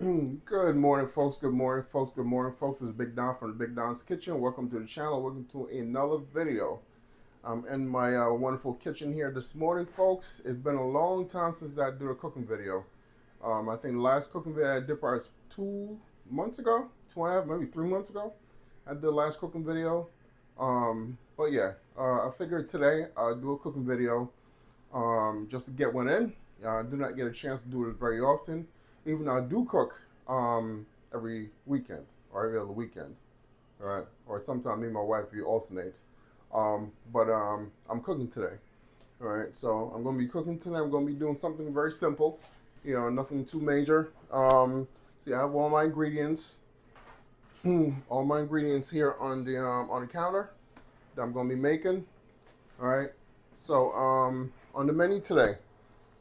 Good morning, folks. Good morning, folks. Good morning, folks. This is Big Don from the Big Don's Kitchen. Welcome to the channel. Welcome to another video. I'm in my wonderful kitchen here this morning, folks. It's been a long time since I did a cooking video. I think the last cooking video I did was 2 months ago, 2.5, maybe 3 months ago. I did the last cooking video. But yeah, I figured today I'll do a cooking video just to get one in. I do not get a chance to do it very often. Even though I do cook every weekend or every other weekend, right? Or sometimes me and my wife we alternate. But I'm cooking today, all right? So I'm gonna be cooking today. I'm gonna be doing something very simple, nothing too major. See, I have all my ingredients, all my ingredients here on the counter that I'm gonna be making, all right? So on the menu today,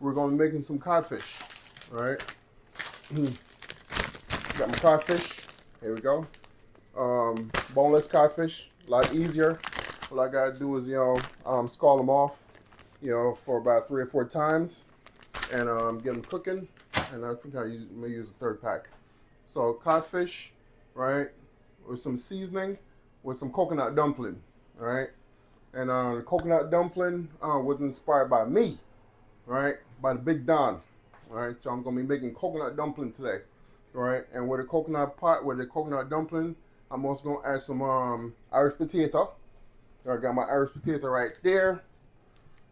we're gonna be making some codfish, all right? Got my codfish. Here we go. Boneless codfish. A lot easier. All I gotta do is scald them off, for about 3 or 4 times, and get them cooking. And I think may use a third pack. So codfish, right, with some seasoning, with some coconut dumpling, all right. And the coconut dumpling was inspired by me, right, by the Big Don. All right, so I'm gonna be making coconut dumpling today, all right. And with the coconut pot, with the coconut dumpling, I'm also gonna add some Irish potato. I got my Irish potato right there.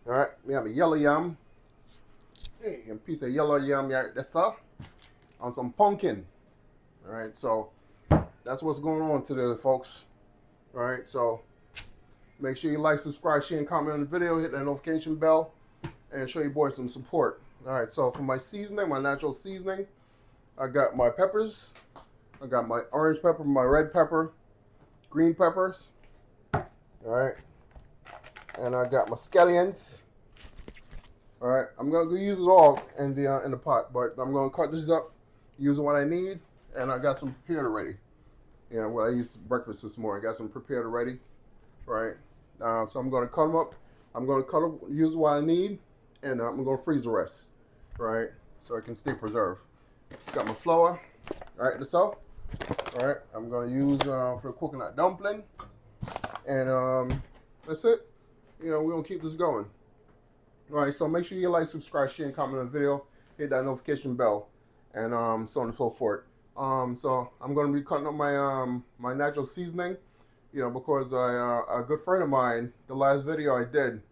All right, we have a yellow yam, hey, a piece of yellow yam right there, sir, on some pumpkin. All right, so that's what's going on today, folks. All right, so make sure you like, subscribe, share, and comment on the video. Hit that notification bell, and show your boy some support. All right, so for my seasoning, my natural seasoning, I got my peppers. I got my orange pepper, my red pepper, green peppers. All right, and I got my scallions. All right, I'm gonna use it all in the pot, but I'm gonna cut this up, use what I need, and I got some prepared already. What I used for breakfast this morning. I got some prepared already. Right, so I'm gonna cut them up. I'm gonna use what I need, and I'm gonna freeze the rest. Right, so it can stay preserved. Got my flour. All right, that's all. All right, I'm gonna use for the coconut dumpling, and that's it. We're gonna keep this going. All right, so make sure you like, subscribe, share, and comment on the video. Hit that notification bell, and so on and so forth. So I'm gonna be cutting up my my natural seasoning, because a good friend of mine, the last video I did,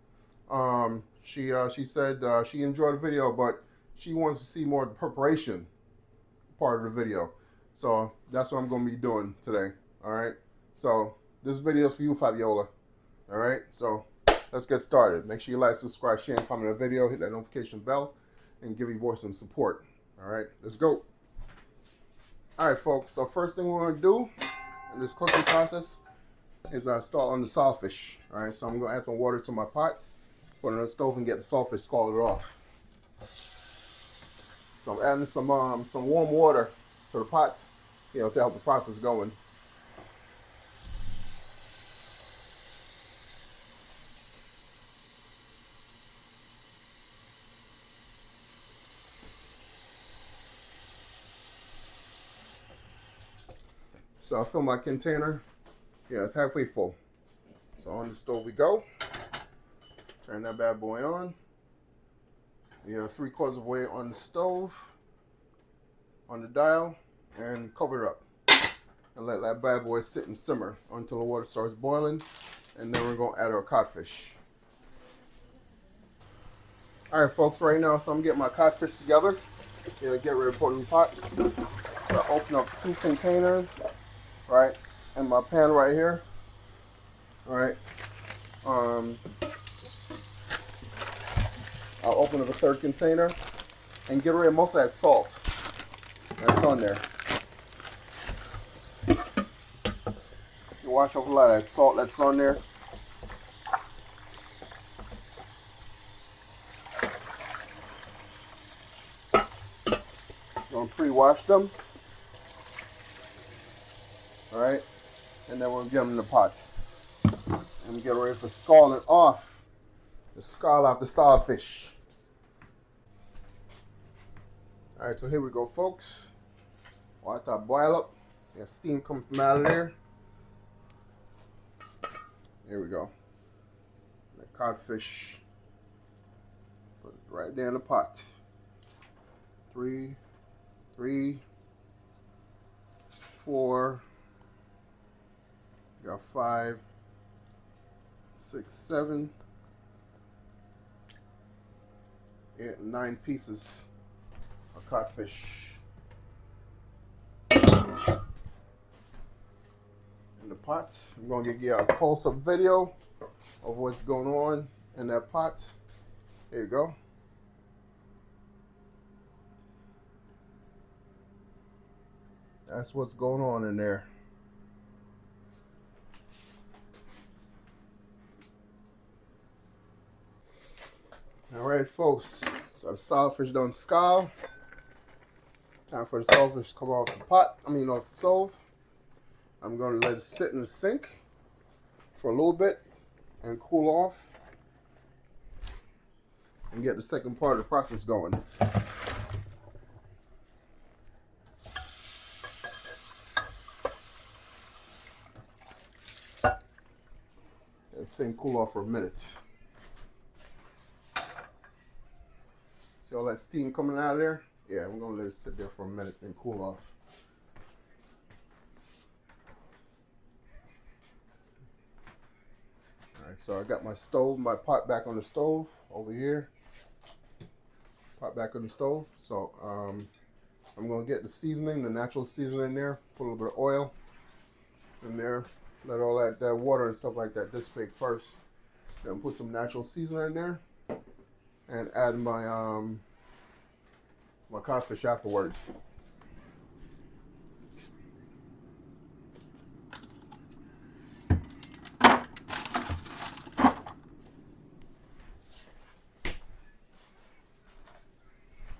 she said she enjoyed the video, but she wants to see more of the preparation part of the video. So that's what I'm going to be doing today. All right. So this video is for you, Fabiola. All right. So let's get started. Make sure you like, subscribe, share, and comment on the video. Hit that notification bell and give your boy some support. All right. Let's go. All right, folks. So first thing we're going to do in this cooking process is start on the saltfish. All right. So I'm going to add some water to my pot, put it on the stove, and get the saltfish scalded off. So I'm adding some warm water to the pot, to help the process going. So I fill my container. It's halfway full. So on the stove we go. Turn that bad boy on. 3/4 of the way on the stove, on the dial, and cover it up. And let that bad boy sit and simmer until the water starts boiling. And then we're going to add our codfish. All right, folks, right now, so I'm getting my codfish together. Get ready to put it in the pot. So I open up 2 containers, right, and my pan right here. All right. I'll open up a 3rd container and get rid of most of that salt that's on there. You wash off a lot of that salt that's on there. I'm going to pre-wash them. All right, and then we'll get them in the pot and get ready for scalding off. The scald off the saltfish. All right, so here we go, folks. Water boil up. See a steam come from out of there. Here we go. The codfish. Put it right there in the pot. 3, 4. Got 5, 6, 7, 8, 9 pieces of codfish in the pot. I'm going to give you a close-up video of what's going on in that pot. There you go. That's what's going on in there. Alright folks, so the saltfish done scald. Time for the saltfish to come off the pot, off the stove. I'm going to let it sit in the sink for a little bit and cool off and get the second part of the process going. Let this thing cool off for a minute. See all that steam coming out of there? Yeah, I'm going to let it sit there for a minute and cool off. Alright, so I got my pot back on the stove over here. Pot back on the stove. So I'm going to get the seasoning, the natural seasoning there. Put a little bit of oil in there. Let all that water and stuff like that dissipate first. Then put some natural seasoning in there. And add my my codfish afterwards.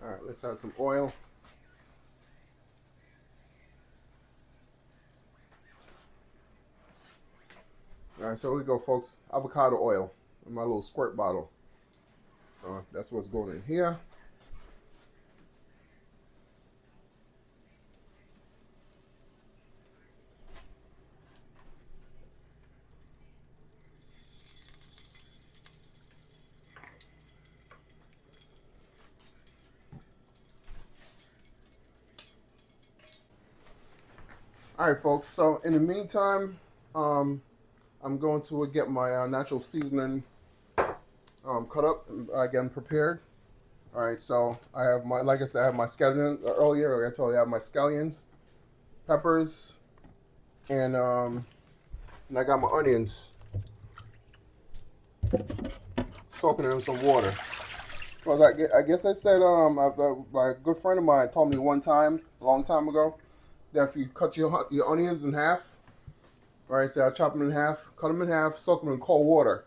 All right, let's add some oil. All right, so here we go, folks. Avocado oil in my little squirt bottle. So that's what's going in here. All right, folks. So in the meantime, I'm going to get my natural seasoning cut up and again prepared. All right, so I have my, like I said, I have my scallions earlier. I told you I have my scallions, peppers, and I got my onions soaking in some water. Well, I guess I said my good friend of mine told me one time, a long time ago, that if you cut your onions in half, right? So I chop them in half, cut them in half, soak them in cold water.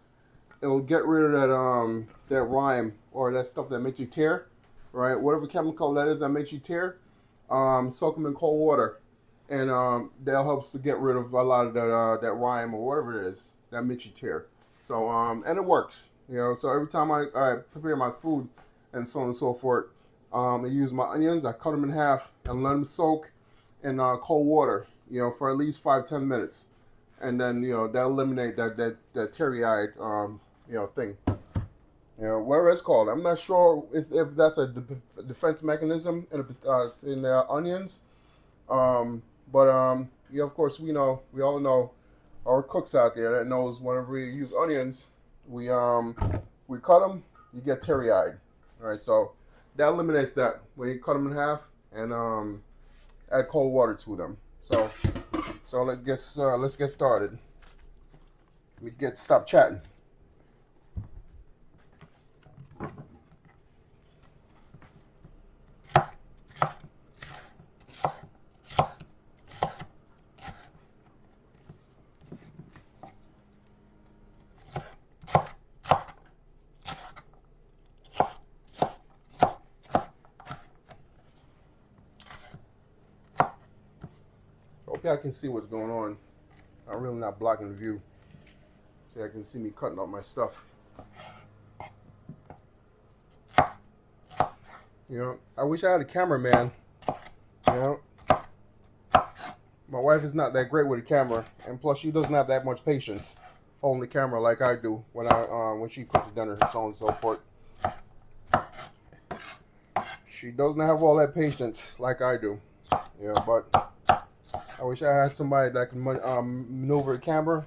It'll get rid of that rime or that stuff that makes you tear, right? Whatever chemical that is that makes you tear, soak them in cold water, and that helps to get rid of a lot of that rime or whatever it is that makes you tear. So and it works, you know. So every time I prepare my food and so on and so forth, I use my onions, I cut them in half and let them soak in cold water, you know, for at least 5-10 minutes, and then that eliminate that teary-eyed thing, whatever it's called. I'm not sure if that's a defense mechanism in the onions, but of course we all know our cooks out there that knows whenever we use onions, we cut them, you get teary-eyed. All right, so that eliminates that when you cut them in half and add cold water to them. So let's get started. Stop chatting. Hope y'all can see what's going on. I'm really not blocking the view. So y'all can see me cutting up my stuff. I wish I had a cameraman. wife is not that great with the camera, and plus she doesn't have that much patience holding the camera like I do when she cooks dinner and so on and so forth. She doesn't have all that patience like I do. Yeah, but I wish I had somebody that can maneuver the camera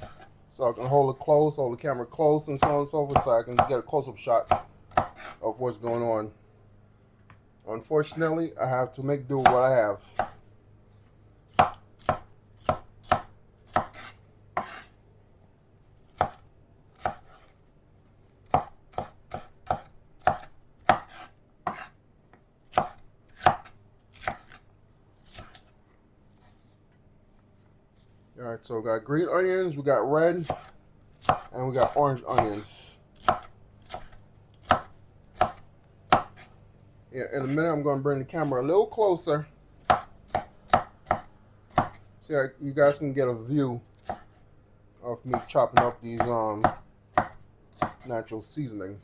so I can hold the camera close and so on and so forth, so I can get a close-up shot of what's going on. Unfortunately, I have to make do with what I have. Alright, so we got green onions, we got red, and we got orange onions. Yeah, in a minute I'm going to bring the camera a little closer so you guys can get a view of me chopping up these natural seasonings.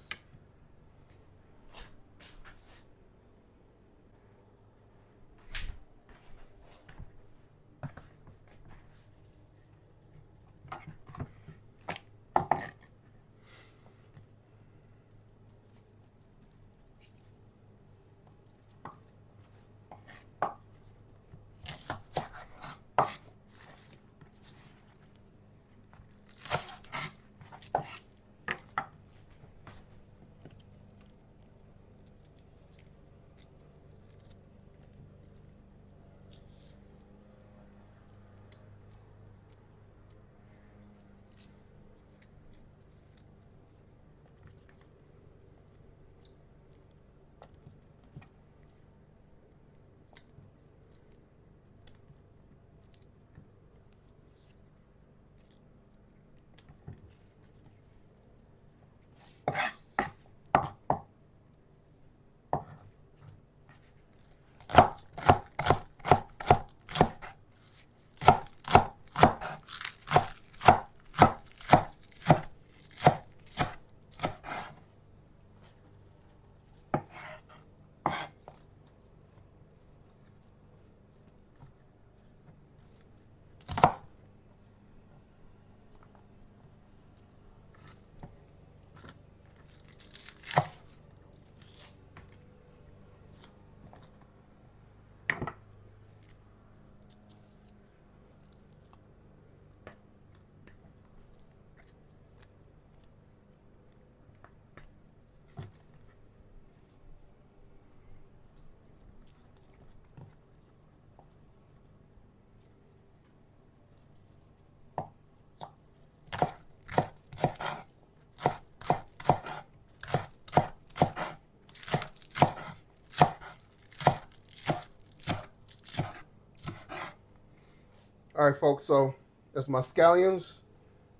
Alright folks, so that's my scallions.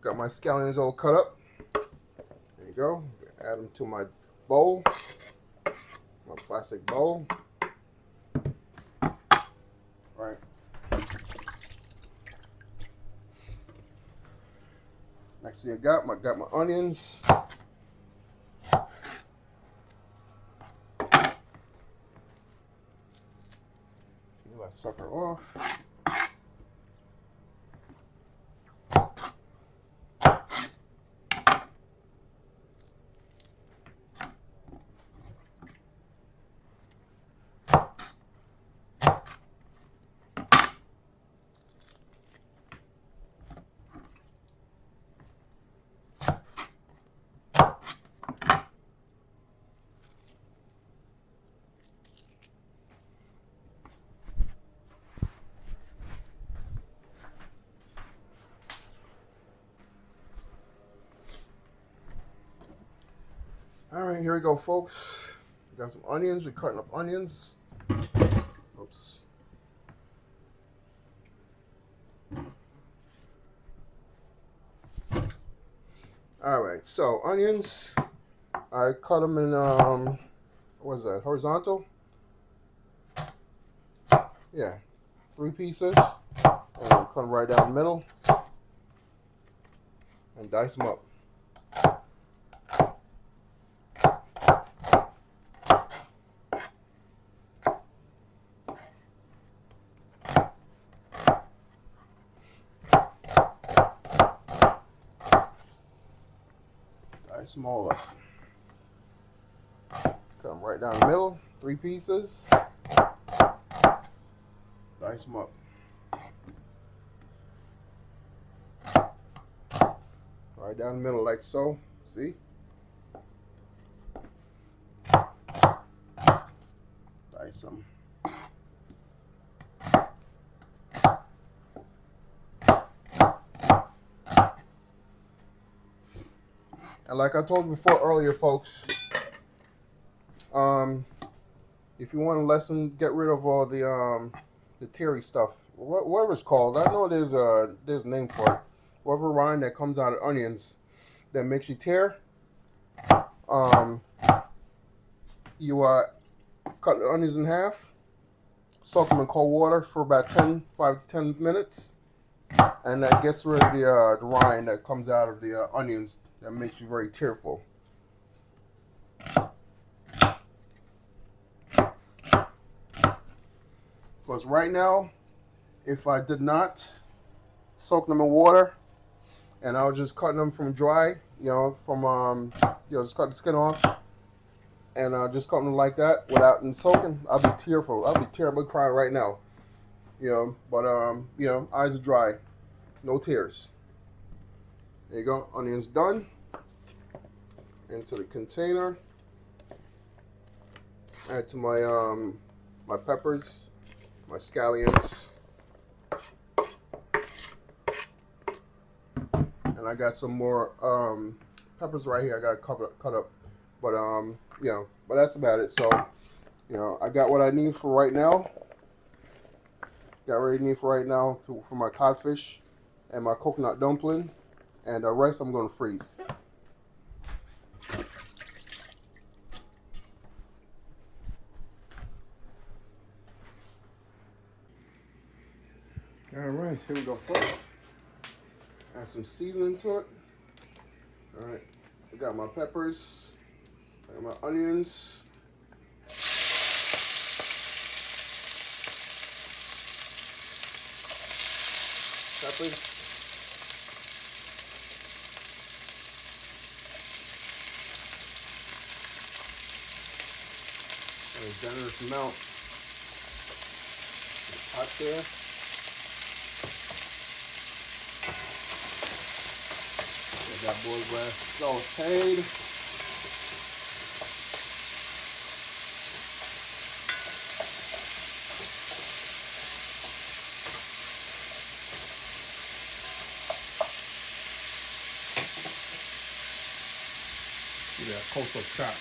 Got my scallions all cut up. There you go. Add them to my bowl, my plastic bowl. Alright. Next thing I got my onions. Peel that sucker off. All right, here we go, folks. We got some onions. We're cutting up onions. Oops. All right, so onions. I cut them in what is that? Horizontal? Yeah, 3 pieces. And cut them right down the middle. And dice them up. smaller. Come right down the middle, 3 pieces. Dice them up. Right down the middle like so. See? Dice them. And like I told you before earlier, folks, if you want to get rid of all the terry stuff, whatever it's called. I know there's a name for it. Whatever rind that comes out of onions that makes you tear. You cut the onions in half, soak them in cold water for about 5 to 10 minutes, and that gets rid of the rind that comes out of the onions that makes you very tearful. Because right now, if I did not soak them in water and I was just cutting them from dry, just cut the skin off and just cut them like that without soaking, I'll be tearful. I'll be terribly crying right now. But eyes are dry, no tears. There you go, onions done. Into the container. Add to my my peppers, my scallions, and I got some more peppers right here. I got cut up, but but that's about it. So I got what I need for right now. Got what I need for right now for my codfish and my coconut dumpling, and the rest I'm gonna freeze. Alright, here we go first. Add some seasoning to it. Alright, I got my peppers, I got my onions. Peppers. And a generous amount of hot there. That boy grass sauteed. See that close-up shot.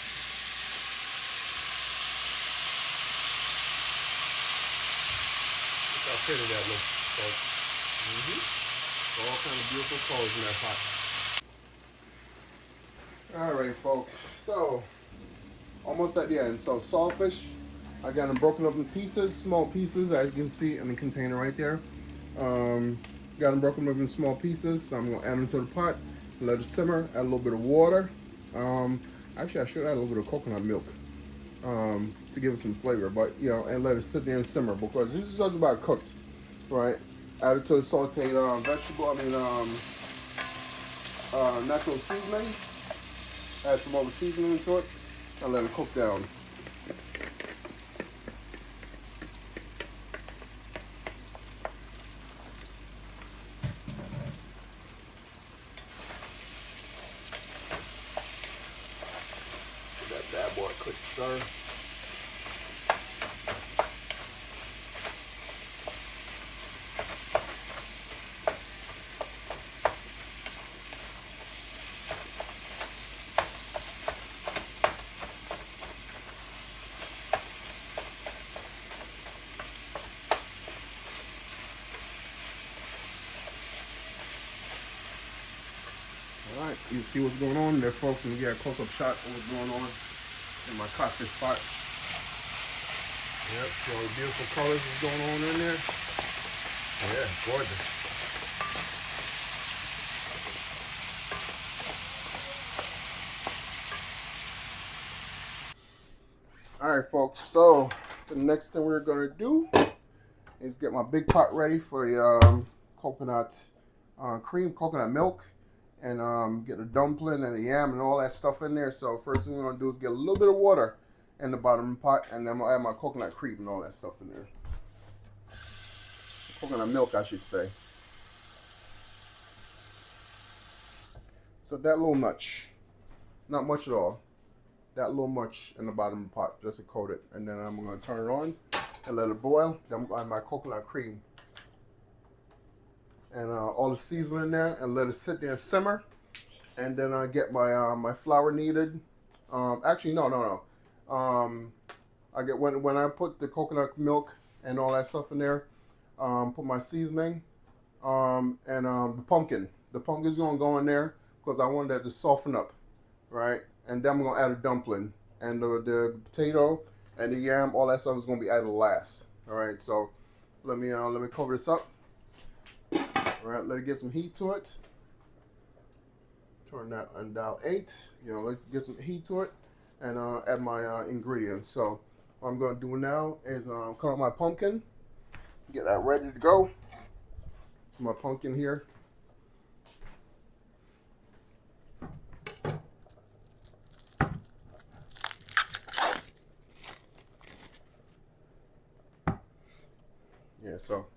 Look how pretty that looks, folks. All kind of beautiful colors in that pot. Alright folks, so almost at the end. So saltfish, I got them broken up in pieces, small pieces, as you can see in the container right there. Got them broken up in small pieces, so I'm going to add them to the pot, let it simmer, add a little bit of water. Actually I should add a little bit of coconut milk to give it some flavor, but and let it sit there and simmer, because this is just about cooked, right? Add it to the sauteed natural seasoning. Add some more seasoning to it and let it cook down. Give that bad boy a quick stir. Alright, you see what's going on there, folks, and we get a close-up shot of what's going on in my codfish pot. Yep, see all the beautiful colors is going on in there. Yeah, gorgeous. Alright folks, so the next thing we're going to do is get my big pot ready for the coconut milk and get the dumpling and the yam and all that stuff in there. So first thing we're gonna do is get a little bit of water in the bottom of the pot, and then I'm gonna add my coconut cream and all that stuff in there. Coconut milk, I should say. So that little much, not much at all. That little much in the bottom of the pot, just to coat it, and then I'm gonna turn it on and let it boil. Then I'm gonna add my coconut cream and all the seasoning in there, and let it sit there and simmer. And then I get my my flour kneaded. Actually, no. I get when I put the coconut milk and all that stuff in there. Put my seasoning and the pumpkin. The pumpkin's gonna go in there because I want that to soften up, right? And then I'm gonna add a dumpling and the potato and the yam. All that stuff is gonna be added last. All right. So let me cover this up. All right, let it get some heat to it. Turn that on dial 8. You know, let's get some heat to it and add my ingredients. So what I'm going to do now is cut out my pumpkin, get that ready to go. So my pumpkin here. Yeah, so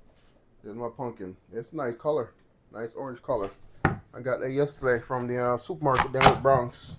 there's my pumpkin. It's a nice color, nice orange color. I got that yesterday from the supermarket down at Bronx.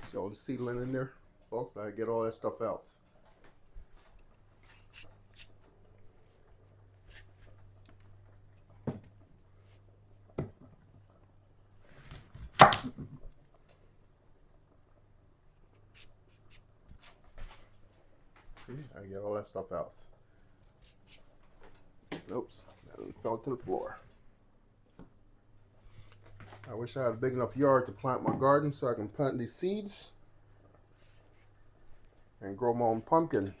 See all the seedling in there, folks. I get all that stuff out. I get all that stuff out. Oops, that fell to the floor. I wish I had a big enough yard to plant my garden so I can plant these seeds and grow my own pumpkin.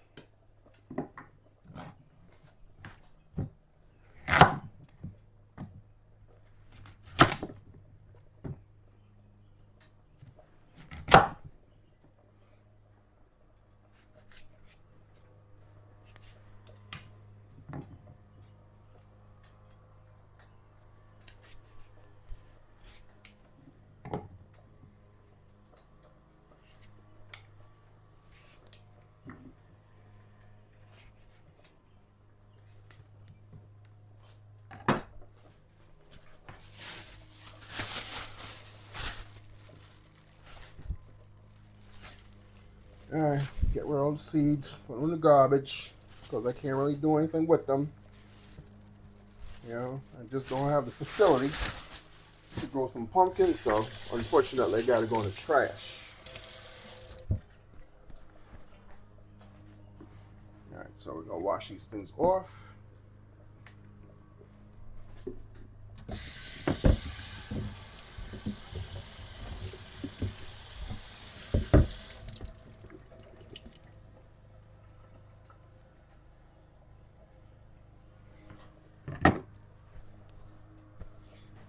Alright, get rid of all the seeds, put them in the garbage, because I can't really do anything with them. You know, I just don't have the facility to grow some pumpkins, so unfortunately I gotta go in the trash. Alright, so we're gonna wash these things off.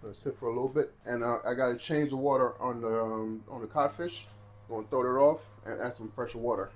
Let it sit for a little bit, and I gotta change the water on the codfish. I'm gonna throw it off and add some fresher water.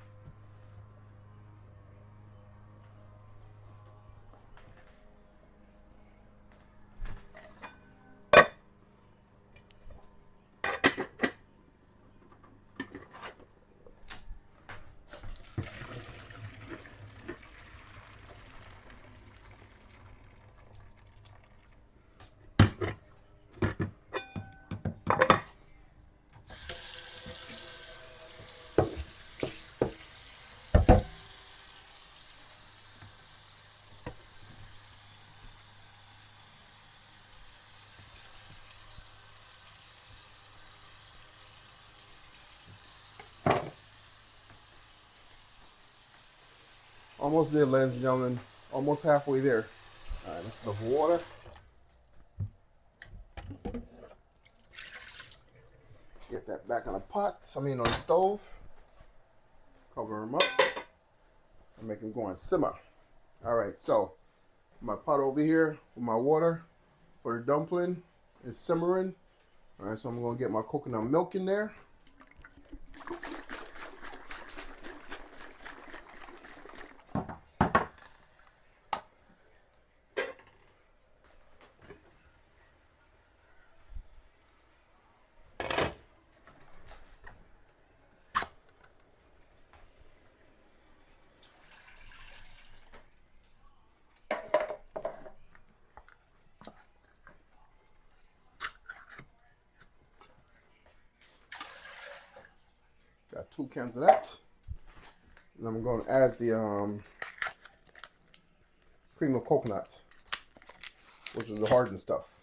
Almost there, ladies and gentlemen. Almost halfway there. All right, that's enough water. Get that back on the pot. I mean, on the stove. Cover them up and make them go on simmer. All right, so my pot over here with my water for the dumpling is simmering. All right, so I'm gonna get my coconut milk in there. Got 2 cans of that. And I'm going to add the cream of coconut, which is the hardened stuff.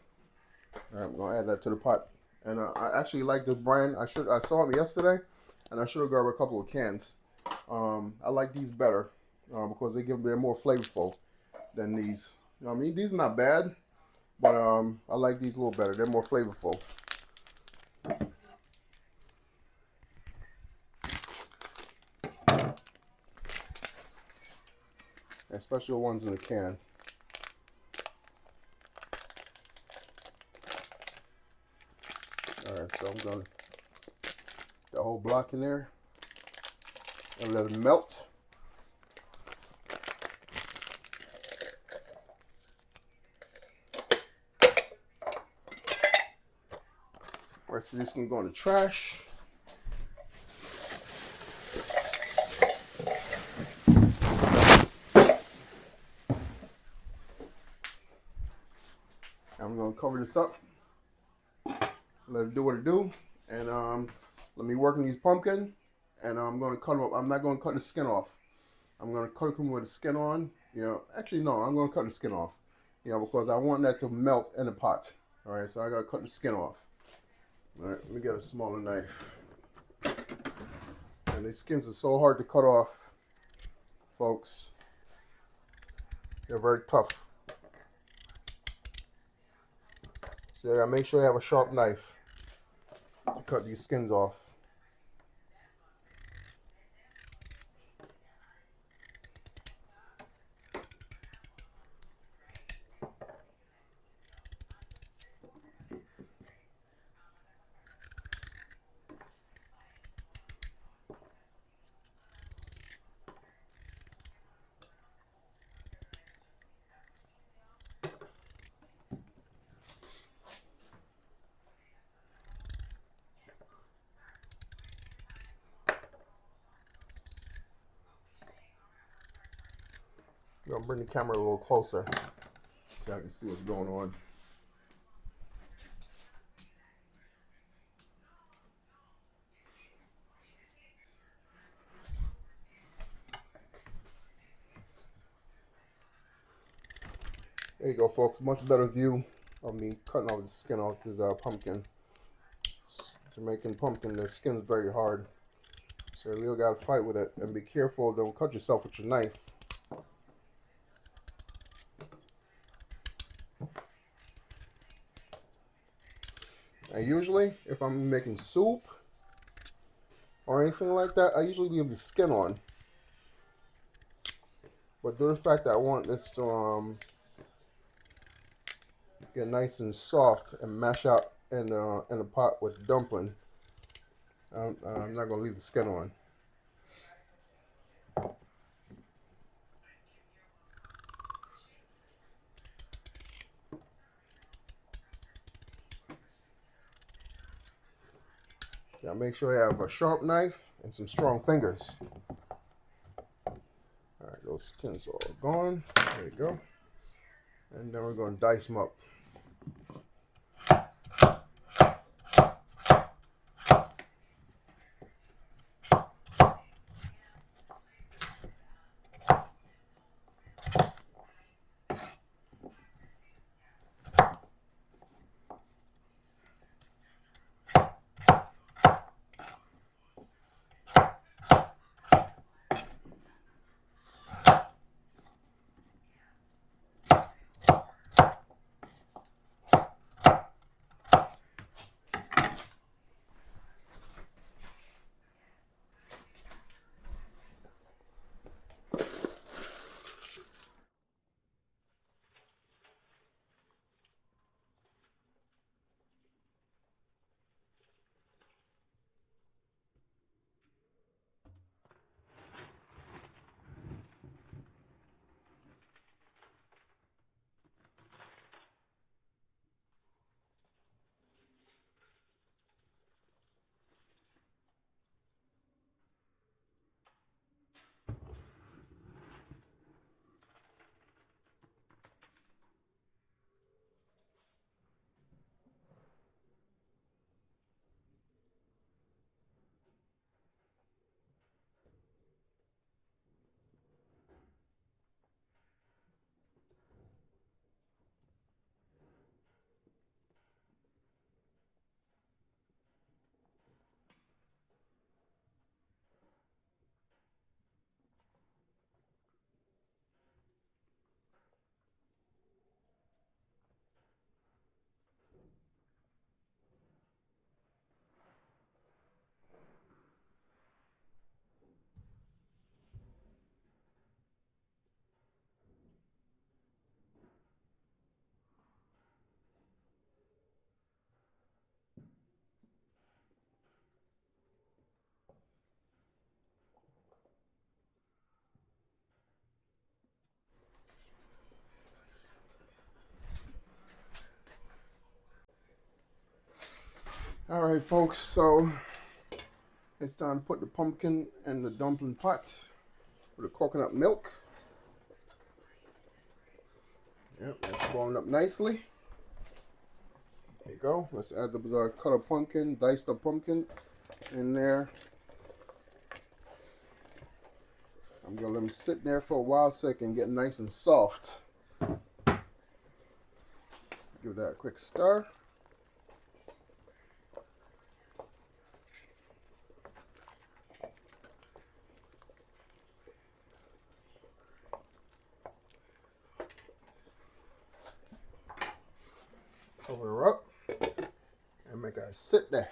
All right, I'm going to add that to the pot. And I actually like this brand. I saw them yesterday, and I should have grabbed a couple of cans. I like these better because they're more flavorful than these. You know what I mean? These are not bad, but I like these a little better. They're more flavorful. Especially the ones in the can. Alright, so I'm going to put the whole block in there and let it melt. The rest of this can go in the trash. I'm going to cover this up, let it do what it do, and let me work on these pumpkin, and I'm going to cut them up. I'm not going to cut the skin off. I'm going to cut them with the skin on. You know, actually no, I'm going to cut the skin off. You know, because I want that to melt in the pot. All right, so I got to cut the skin off. All right, let me get a smaller knife. And these skins are so hard to cut off, folks. They're very tough. So you gotta make sure you have a sharp knife to cut these skins off. I'm gonna bring the camera a little closer so I can see what's going on. There you go, folks. Much better view of me cutting off the skin off this pumpkin. Jamaican pumpkin, the skin is very hard, so you really gotta fight with it and be careful. Don't cut yourself with your knife. And usually, if I'm making soup or anything like that, I usually leave the skin on. But due to the fact that I want this to get nice and soft and mash out in the pot with dumpling, I'm not gonna leave the skin on. Now make sure you have a sharp knife and some strong fingers. Alright, those skins are all gone. There you go. And then we're going to dice them up. All right, folks, so it's time to put the pumpkin in the dumpling pot with the coconut milk. Yep, that's boiling up nicely. There you go. Let's add the cut of pumpkin, diced up pumpkin in there. I'm gonna let them sit there for a while so it can get nice and soft. Give that a quick stir. Cover her up and make her sit there.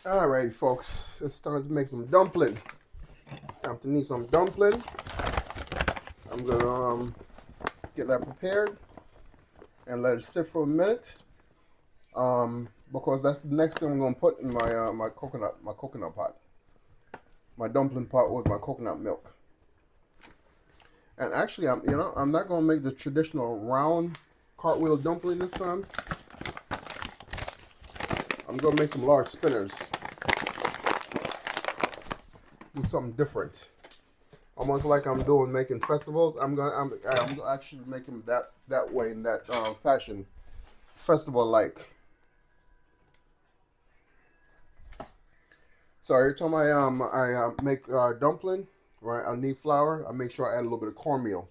Alrighty, folks, it's time to make some dumpling. Time to need some dumpling. I'm gonna get that prepared and let it sit for a minute. Because that's the next thing I'm gonna put in my my coconut pot, my dumpling pot with my coconut milk. And actually, I'm not gonna make the traditional round cartwheel dumpling this time. I'm gonna make some large spinners. Do something different, almost like I'm doing making festivals. I'm actually making that way, in that fashion, festival like. So every time I make dumpling, right, I need flour. I make sure I add a little bit of cornmeal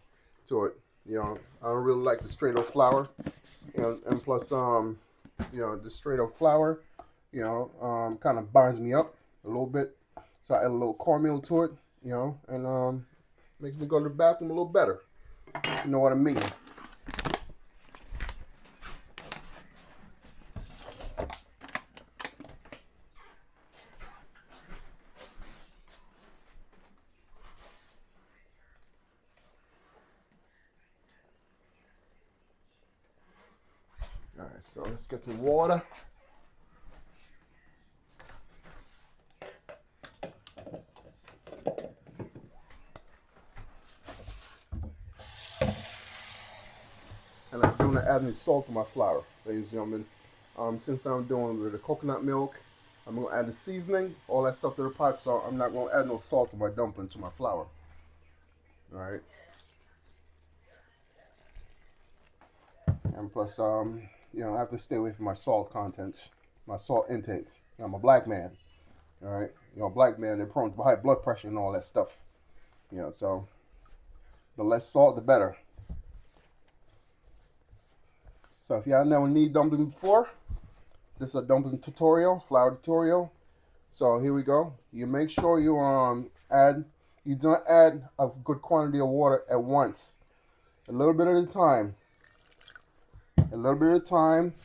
to it. You know, I don't really like the straight up flour, and plus the straight up flour, kind of binds me up a little bit. So I add a little cornmeal to it, and makes me go to the bathroom a little better. You know what I mean? All right, so let's get some water. And I do not add any salt to my flour, ladies and gentlemen. Since I'm doing with the coconut milk, I'm going to add the seasoning, all that stuff to the pot, so I'm not going to add no salt to my dumpling, to my flour. All right. And plus, I have to stay away from my salt content, my salt intake. I'm a black man, all right? Black man, they're prone to high blood pressure and all that stuff. So the less salt, the better. So if y'all never need dumpling before, this is a dumpling tutorial, flour tutorial. So here we go. You make sure you you do not add a good quantity of water at once. A little bit at a time. A little bit at a time,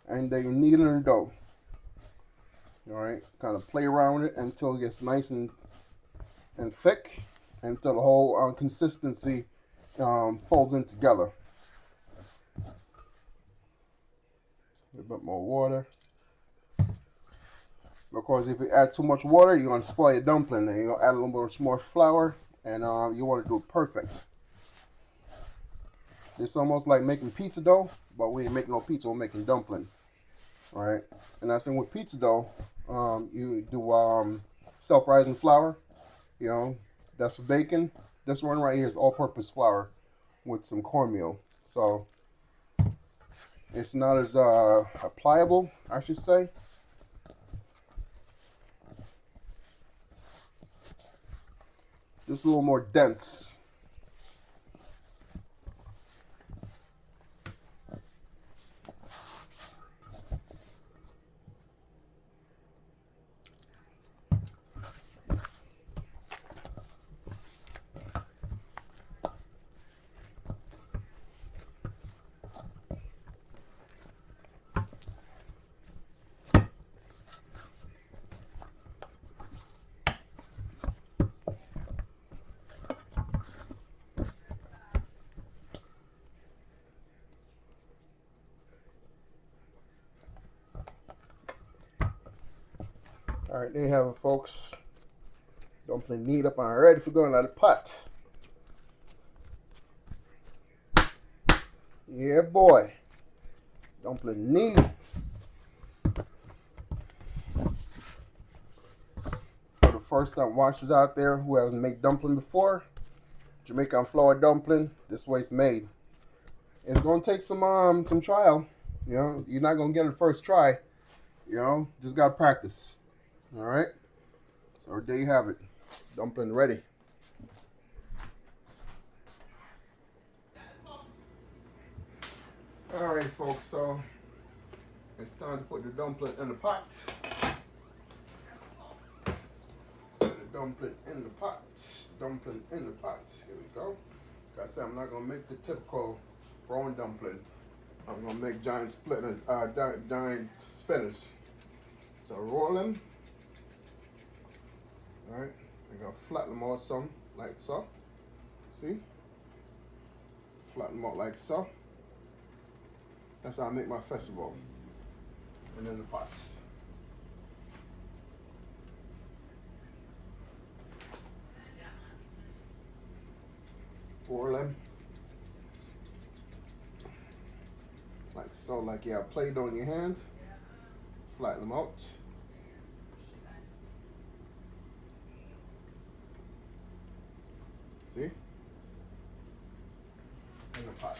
and then you knead it in the dough. All right, kind of play around with it until it gets nice and thick, until the whole consistency falls in together. A bit more water, because if you add too much water, you're gonna spoil your dumpling. And you're gonna add a little bit more flour, and you want to do it perfect. It's almost like making pizza dough, but we ain't making no pizza, we're making dumpling. All right, and I think with pizza dough, you do self-rising flour. That's for baking. This one right here is all-purpose flour with some cornmeal. So it's not as pliable, I should say. Just a little more dense. All right, there you have it, folks. Dumpling knead up and ready for going out of the pot. Yeah, boy. Dumpling need. For the first time watchers out there who haven't made dumpling before, Jamaican flour dumpling, this way it's made. It's gonna take some trial. You know, you're not gonna get it the first try. You know, just gotta practice. All right. So there you have it. Dumpling ready. All right, folks. So it's time to put the dumpling in the pot. Put the dumpling in the pot. Dumpling in the pot. Here we go. Like I said, I'm not gonna make the typical brown dumpling. I'm gonna make giant splitters, giant spinners. So roll them. All right. I'm gonna flatten them out some like so. See? Flatten them out like so. That's how I make my festival. And then the pots. Pour them. Like so, like you have Play-Doh in your hands. Flatten them out. See? In the pot.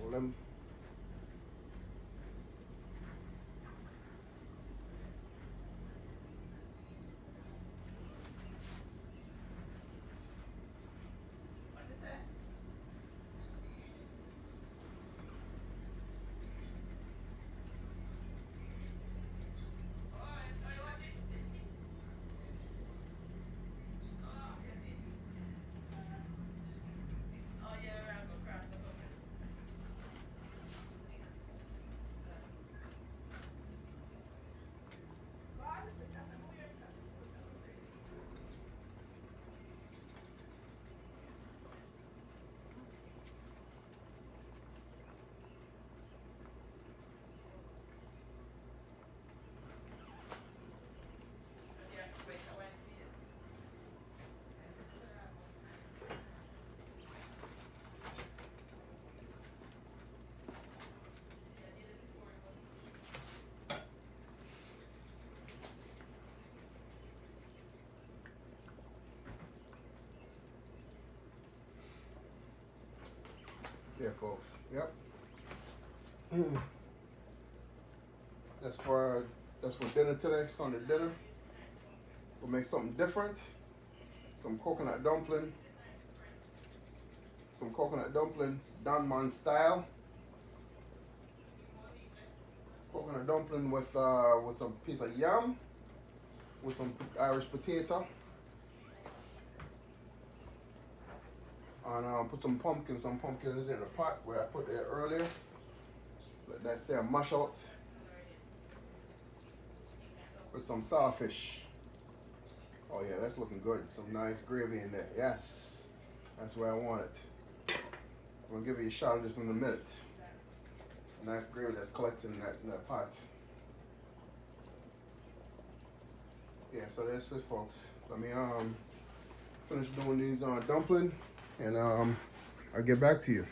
Roll them. Yeah, folks. Yep. That's for dinner today. Sunday dinner. We'll make something different. Some coconut dumpling. Some coconut dumpling, Dhon style. Coconut dumpling with some piece of yam, with some Irish potato. And put some pumpkins in the pot where I put there earlier. Let that say mush out. With some saltfish. Oh yeah, that's looking good. Some nice gravy in there. Yes, that's where I want it. I'm gonna give you a shot of this in a minute. Nice gravy that's collected in that pot. Yeah, so that's it, folks. Let me finish doing these dumpling, and I'll get back to you.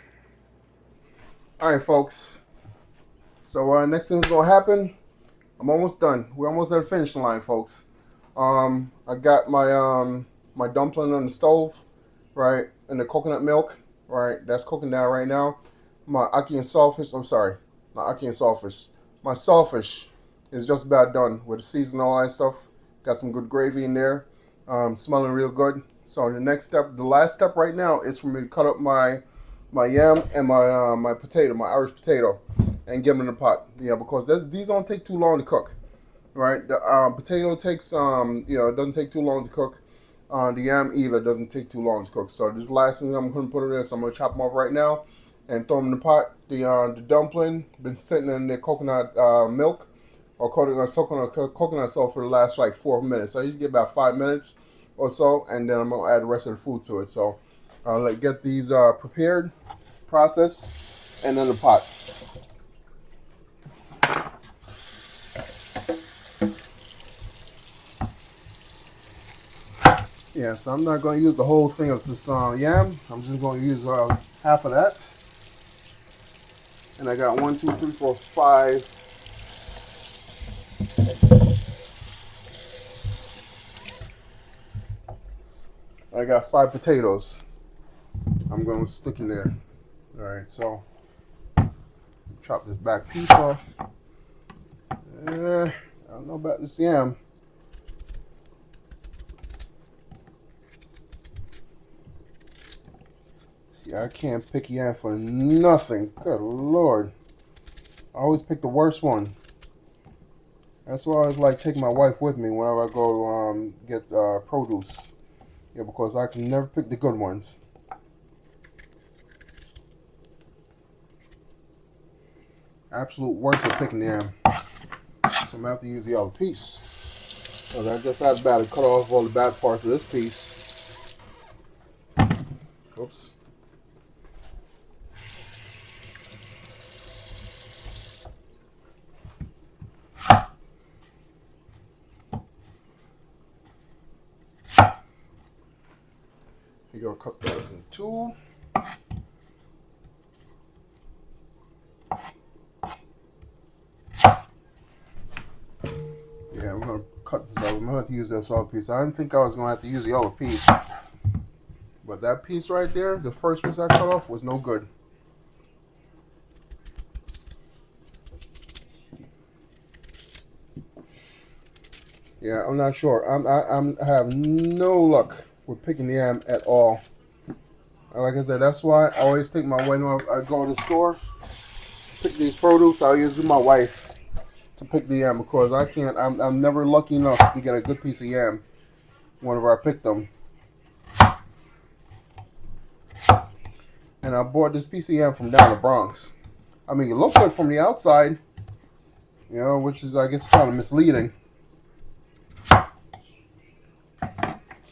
All right, folks. So next thing's gonna happen. I'm almost done. We're almost at the finish line, folks. I got my dumpling on the stove, right, and the coconut milk, right. That's cooking down right now. My ackee and saltfish. I'm sorry, not ackee and saltfish. My saltfish is just about done with the seasoning and all that stuff. Got some good gravy in there. Smelling real good. So the next step, the last step right now is for me to cut up my yam and my potato, my Irish potato, and get them in the pot. Yeah, because these don't take too long to cook, right? The potato takes it doesn't take too long to cook. The yam either doesn't take too long to cook. So this last thing I'm going to put in there, so I'm going to chop them up right now and throw them in the pot. The dumpling been sitting in the coconut milk or coconut salt for the last like 4 minutes. So I usually get about 5 minutes or so, and then I'm going to add the rest of the food to it. So I'll get these prepared, processed, and in the pot. Yeah, so I'm not going to use the whole thing of this yam. I'm just going to use half of that. And I got 1, 2, 3, 4, 5. I got 5 potatoes. I'm going to stick in there. All right, so chop this back piece off. I don't know about this yam. See, I can't pick yam for nothing. Good Lord. I always pick the worst one. That's why I always like taking my wife with me whenever I go get produce. Yeah, because I can never pick the good ones. Absolute worst at picking the yam. So I'm going to have to use the other piece. Because I just had to cut off all the bad parts of this piece. Oops. You're going to cut those in 2. Yeah, we're going to cut this out. I'm going to have to use this other piece. I didn't think I was going to have to use the other piece. But that piece right there, the first piece I cut off, was no good. Yeah, I'm not sure. I have no luck with picking the yam at all. Like I said, that's why I always take my when I go to the store, pick these produce. I use my wife to pick the yam because I can't. I'm never lucky enough to get a good piece of yam whenever I pick them. And I bought this piece of yam from down the Bronx. I mean, it looks good from the outside, you know, which is I guess kind of misleading.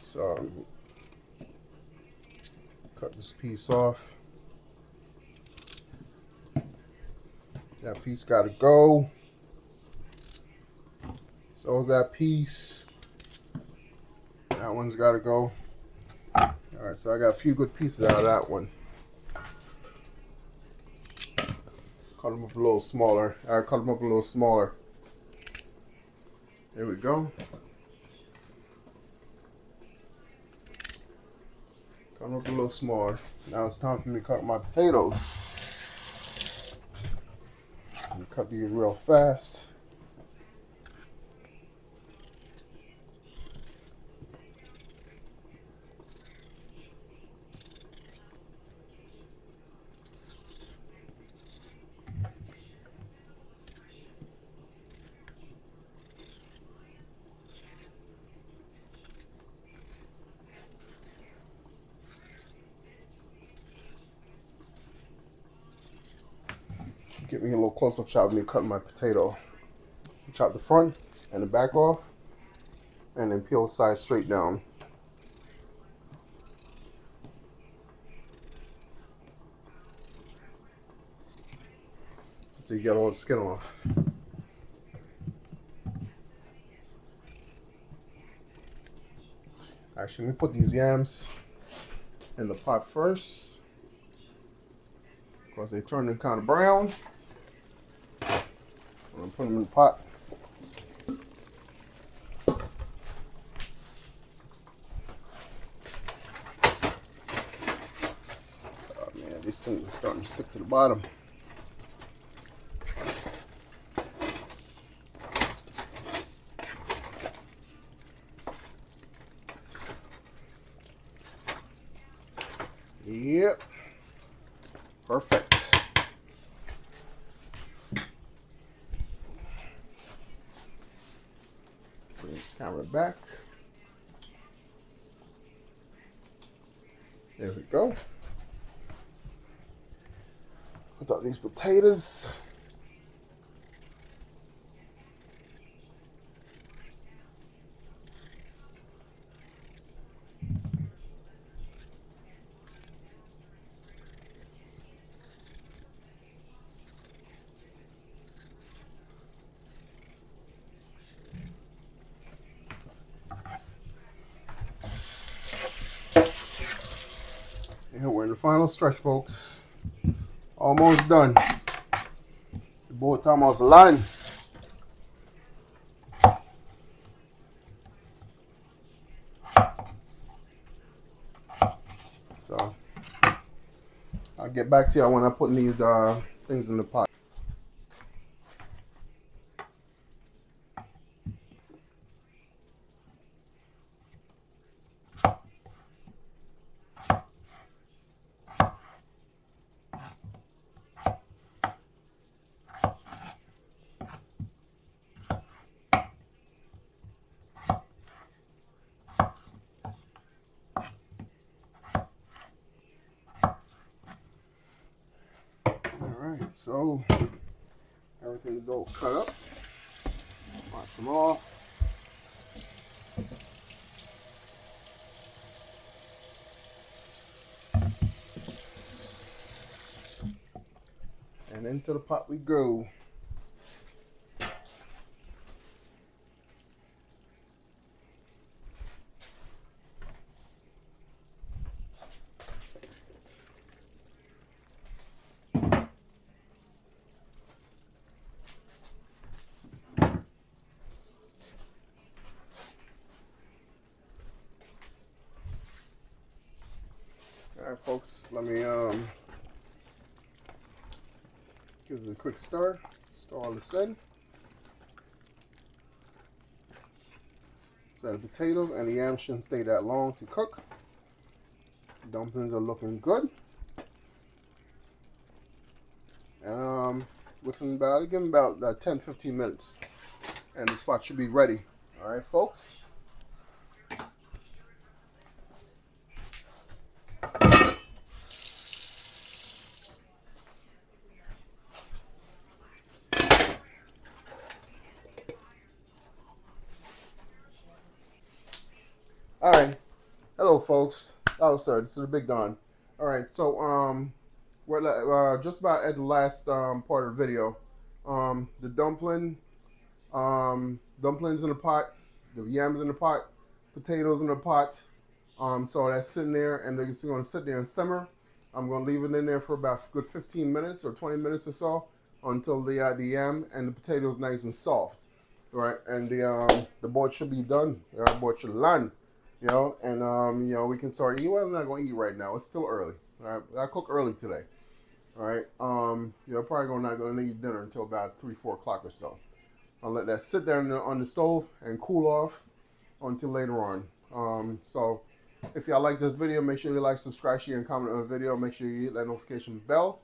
So cut this piece off. That piece got to go. So is that piece. That one's got to go. All right, so I got a few good pieces out of that one. Cut them up a little smaller. I cut them up a little smaller. There we go. Cut them up a little smaller. Now it's time for me to cut my potatoes. Cut these real fast. Get me a little close-up shot of me cutting my potato. Chop the front and the back off, and then peel the sides straight down. So you get all the skin off. Actually, let me put these yams in the pot first, because they turn kind of brown. I'm gonna put them in the pot. Oh man, these things are starting to stick to the bottom. Yep. Perfect. Bring this camera back. There we go. Put out these potatoes. final stretch, folks. Almost done. The boat almost land. So I'll get back to you when I put these things in the pot. Alright, so everything's all cut up. Wash them off. And into the pot we go. Alright folks, let me give it a quick stir. Stir all this in. So the potatoes and the yams shouldn't stay that long to cook. The dumplings are looking good. And within about, give them about 10-15 minutes. And the spot should be ready. Alright folks. All right, hello folks. Oh, sorry, this is the Big Don. All right, so we're just about at the last part of the video. The dumplings in the pot, the yams in the pot, potatoes in the pot. So that's sitting there, and they're just going to sit there and simmer. I'm going to leave it in there for about a good 15 minutes or 20 minutes or so until the yam and the potatoes nice and soft. All right, and the board should be done. The board should land. You know, and you know, we can start eating. Well, I'm not gonna eat right now. It's still early. All right, I cook early today. All right, you know, probably not gonna eat dinner until about 3-4 o'clock or so. I'll let that sit there on the stove and cool off until later on. So if y'all like this video, make sure you like, subscribe, share, and comment on the video. Make sure you hit that notification bell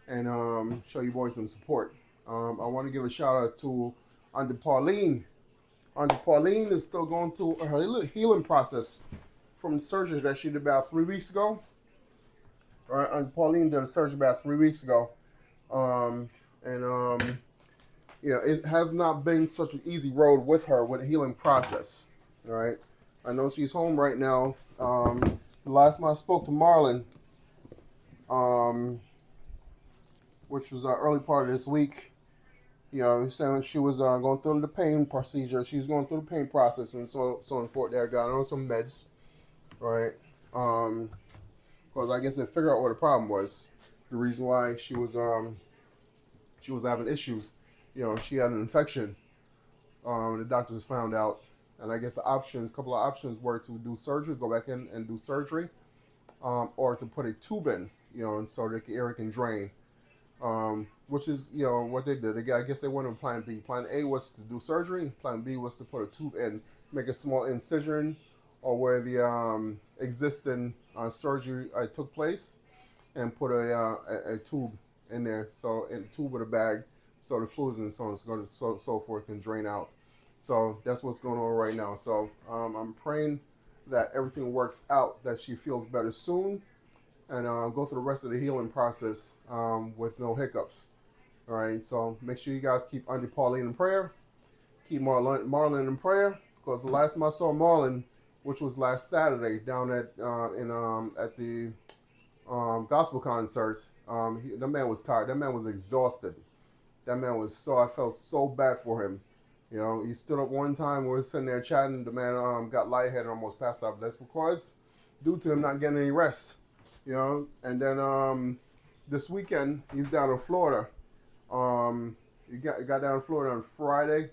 and show your boys some support. I want to give a shout out to Auntie Pauline. Auntie Pauline is still going through her healing process from the surgery that she did about 3 weeks ago. All right, Auntie Pauline did a surgery about 3 weeks ago. Yeah, it has not been such an easy road with her with the healing process. All right, I know she's home right now. The last time I spoke to Marlon, which was early part of this week, you know, saying she was going through the pain procedure. She was going through the pain process and so on and forth. There, got on some meds, right? Because I guess they figured out what the problem was. The reason why she was having issues. You know, she had an infection. The doctors found out, and I guess a couple of options were to do surgery, go back in and do surgery, or to put a tube in, you know, and so the air can drain. Which is, you know, what they did. I guess they went on plan B. Plan A was to do surgery. Plan B was to put a tube in, make a small incision or where the existing surgery took place, and put a tube in there, so in a tube with a bag, so the fluids and so on so forth can drain out. So that's what's going on right now. So I'm praying that everything works out, that she feels better soon, and go through the rest of the healing process with no hiccups. All right, so make sure you guys keep Auntie Pauline in prayer. Keep Marlon in prayer, because the last time I saw Marlon, which was last Saturday, down at the gospel concert, that man was tired. That man was exhausted. That man was I felt so bad for him. You know, he stood up one time, we were sitting there chatting. The man got lightheaded, almost passed out. That's because due to him not getting any rest. you know. And then this weekend he's down in Florida. He got down in Florida on Friday,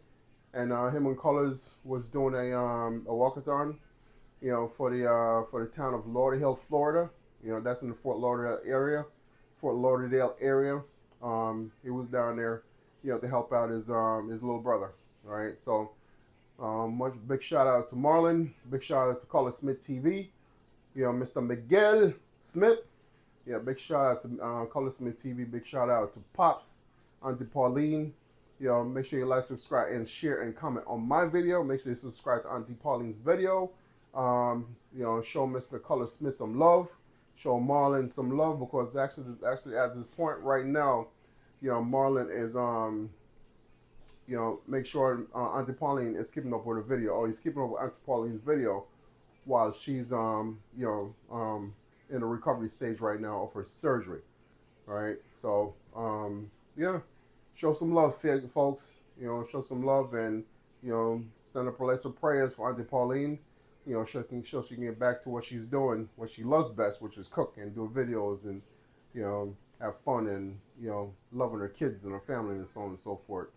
and him and Colors was doing a walkathon, you know, for the town of Lauderdale, Florida. You know, that's in the Fort Lauderdale area. He was down there, you know, to help out his little brother. All right, so much big shout out to Marlon, big shout out to Color Smith TV, you know, Mr. Miguel Smith. Yeah, big shout out to Color Smith TV. Big shout out to Pops, Auntie Pauline. You know, make sure you like, subscribe, and share and comment on my video. Make sure you subscribe to Auntie Pauline's video. You know, show Mr. Color Smith some love. Show Marlon some love, because actually at this point right now, you know, Marlon is you know, make sure Auntie Pauline is keeping up with the video, or he's keeping up with Auntie Pauline's video while she's you know, in the recovery stage right now of her surgery. All right, so yeah, show some love, folks. You know, show some love, and you know, send up a list of prayers for Auntie Pauline. You know, so she can get back to what she's doing, what she loves best, which is cook and do videos, and you know, have fun, and you know, loving her kids and her family, and so on and so forth.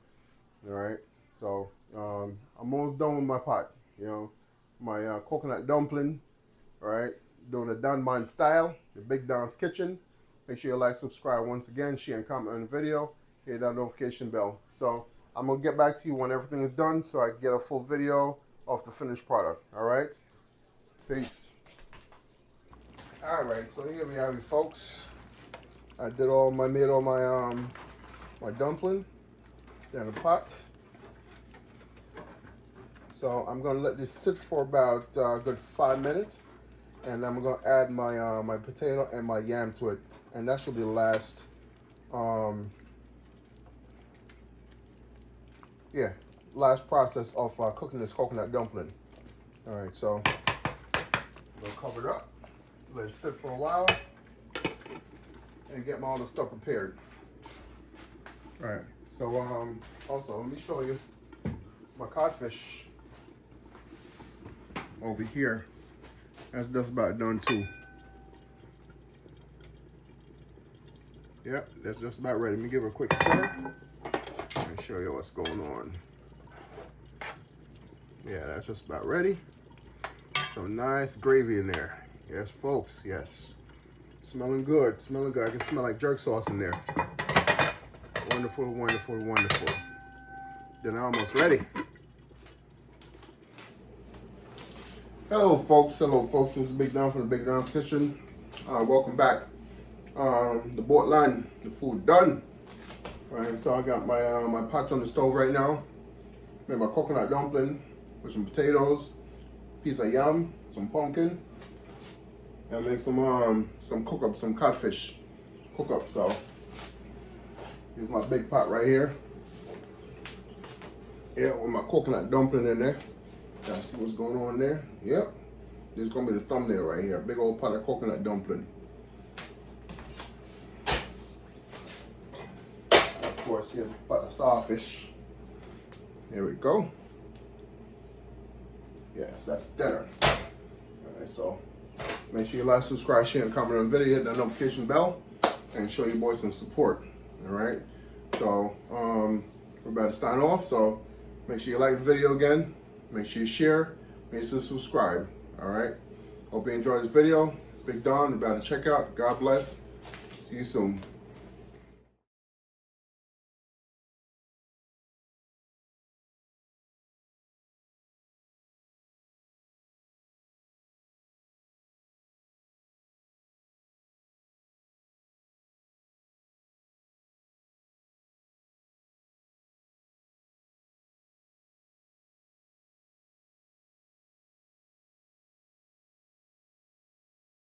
All right, so I'm almost done with my pot. You know, my coconut dumpling. All right, doing the Dhon style, the Big Don's Kitchen. Make sure you like, subscribe once again, share and comment on the video, hit that notification bell. So I'm gonna get back to you when everything is done, so I can get a full video of the finished product. All right, peace. All right, so here we have it, folks. I made all my my dumpling in the pot. So I'm gonna let this sit for about a good 5 minutes, and I'm gonna add my my potato and my yam to it, and that should be the last. Yeah, last process of cooking this coconut dumpling. All right, so I'm gonna cover it up, let it sit for a while, and get all the stuff prepared. All right, so also let me show you my codfish over here. That's just about done too. Yep, that's just about ready. Let me give it a quick stir and show you what's going on. Yeah, that's just about ready. Some nice gravy in there. Yes, folks, yes. Smelling good, smelling good. I can smell like jerk sauce in there. Wonderful, wonderful, wonderful. Then almost ready. Hello folks, this is Big Don from the Big Don's Kitchen. Welcome back. The board line, the food done. All right, so I got my my pots on the stove right now. Made my coconut dumpling with some potatoes, piece of yam, some pumpkin, and make some cook up, some codfish cook up. So here's my big pot right here. Yeah, with my coconut dumpling in there. Y'all see what's going on there? Yep. This is gonna be the thumbnail right here. Big old pot of coconut dumpling. Of course, here's a pot of sawfish. Here we go. Yes, that's dinner. Alright, so make sure you like, subscribe, share, and comment on the video, hit that notification bell, and show your boys some support. Alright. So we're about to sign off, so make sure you like the video again. Make sure you share. Make sure you subscribe. All right. Hope you enjoyed this video. Big Don, about to check out. God bless. See you soon.